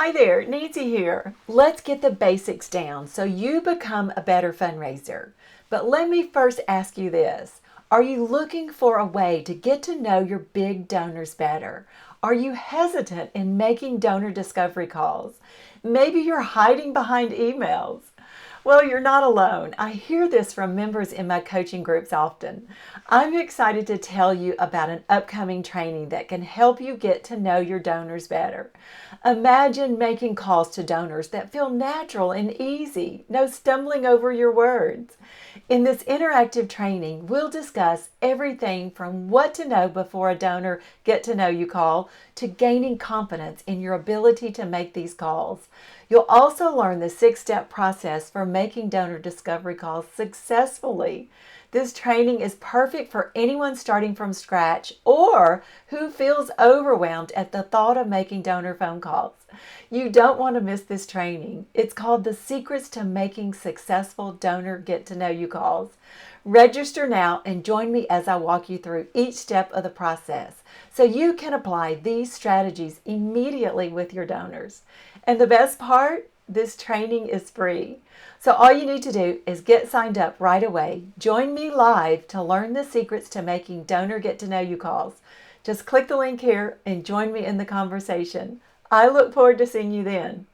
Hi there, Nancy here. Let's get the basics down so you become a better fundraiser. But let me first ask you this. Are you looking for a way to get to know your big donors better? Are you hesitant in making donor discovery calls? Maybe you're hiding behind emails. Well, you're not alone. I hear this from members in my coaching groups often. I'm excited to tell you about an upcoming training that can help you get to know your donors better. Imagine making calls to donors that feel natural and easy, no stumbling over your words. In this interactive training, we'll discuss everything from what to know before a donor get to know you call to gaining confidence in your ability to make these calls. You'll also learn the 6-step process for making donor discovery calls successfully. This training is perfect for anyone starting from scratch or who feels overwhelmed at the thought of making donor phone calls. You don't want to miss this training. It's called The Secrets to Making Successful Donor Get to Know You Calls. Register now and join me as I walk you through each step of the process so you can apply these strategies immediately with your donors. And the best part, this training is free. So all you need to do is get signed up right away. Join me live to learn the secrets to making donor get to know you calls. Just click the link here and join me in the conversation. I look forward to seeing you then.